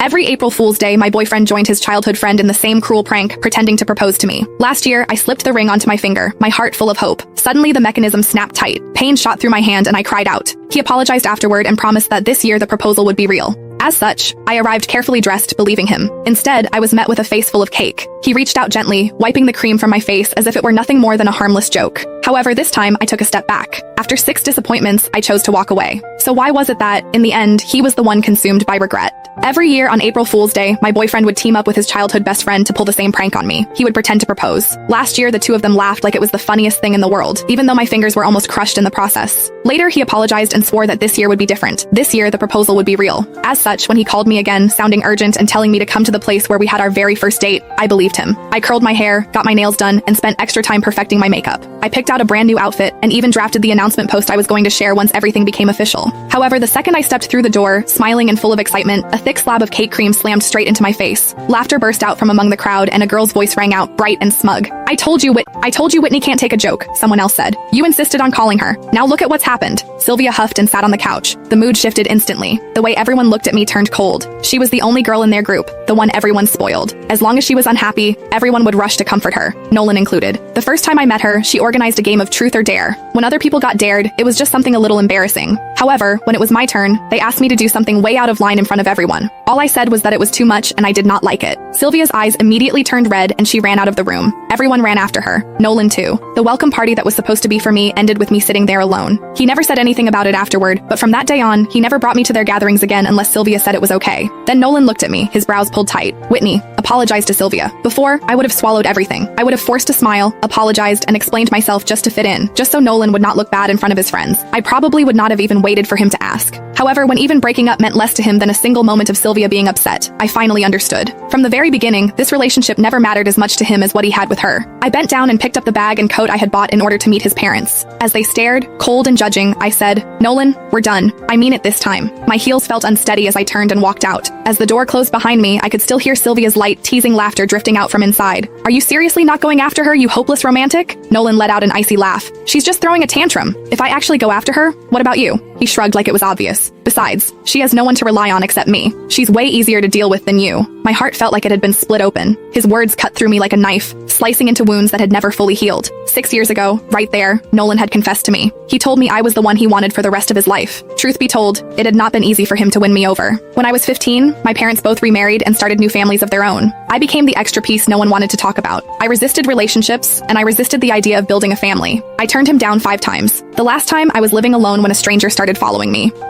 Every April Fool's Day, my boyfriend joined his childhood friend in the same cruel prank, pretending to propose to me. Last year, I slipped the ring onto my finger, my heart full of hope. Suddenly, the mechanism snapped tight. Pain shot through my hand and I cried out. He apologized afterward and promised that this year the proposal would be real. As such, I arrived carefully dressed, believing him. Instead, I was met with a face full of cake. He reached out gently, wiping the cream from my face as if it were nothing more than a harmless joke. However, this time, I took a step back. After 6 disappointments, I chose to walk away. So why was it that, in the end, he was the one consumed by regret? Every year on April Fool's Day, my boyfriend would team up with his childhood best friend to pull the same prank on me. He would pretend to propose. Last year, the two of them laughed like it was the funniest thing in the world, even though my fingers were almost crushed in the process. Later, he apologized and swore that this year would be different. This year, the proposal would be real. As such, when he called me again, sounding urgent and telling me to come to the place where we had our very first date, I believed him. I curled my hair, got my nails done, and spent extra time perfecting my makeup. I picked out a brand new outfit and even drafted the announcement post I was going to share once everything became official. However, the second I stepped through the door, smiling and full of excitement, a thick slab of cake cream slammed straight into my face. Laughter burst out from among the crowd and a girl's voice rang out, bright and smug. I told you Whitney can't take a joke, someone else said. You insisted on calling her. Now look at what's happened. Sylvia huffed and sat on the couch. The mood shifted instantly. The way everyone looked at me turned cold. She was the only girl in their group, the one everyone spoiled. As long as she was unhappy, everyone would rush to comfort her, Nolan included. The first time I met her, she organized a game of truth or dare. When other people got dared, it was just something a little embarrassing. However, when it was my turn, they asked me to do something way out of line in front of everyone. All I said was that it was too much and I did not like it. Sylvia's eyes immediately turned red and she ran out of the room. Everyone ran after her, Nolan too. The welcome party that was supposed to be for me ended with me sitting there alone. He never said anything about it afterward, but from that day on, he never brought me to their gatherings again unless Sylvia said it was okay. Then Nolan looked at me, his brows pulled tight. Whitney, apologize to Sylvia. Before, I would have swallowed everything. I would have forced a smile, apologized, and explained myself just to fit in, just so Nolan would not look bad in front of his friends. I probably would not have even waited for him to ask. However, when even breaking up meant less to him than a single moment of Sylvia being upset, I finally understood. From the very beginning, this relationship never mattered as much to him as what he had with her. I bent down and picked up the bag and coat I had bought in order to meet his parents. As they stared, cold and judging, I said, Nolan, we're done. I mean it this time. My heels felt unsteady as I turned and walked out. As the door closed behind me, I could still hear Sylvia's light, teasing laughter drifting out from inside. Are you seriously not going after her, you hopeless romantic? Nolan let out an icy laugh. She's just throwing a tantrum. If I actually go after her, what about you? He shrugged like it was obvious. Besides, she has no one to rely on except me. She's way easier to deal with than you. My heart felt like it had been split open. His words cut through me like a knife, slicing into wounds that had never fully healed. 6 years ago, right there, Nolan had confessed to me. He told me I was the one he wanted for the rest of his life. Truth be told, it had not been easy for him to win me over. When I was 15, my parents both remarried and started new families of their own. I became the extra piece no one wanted to talk about. I resisted relationships, and I resisted the idea of building a family. I turned him down 5 times. The last time, I was living alone when a stranger started following me.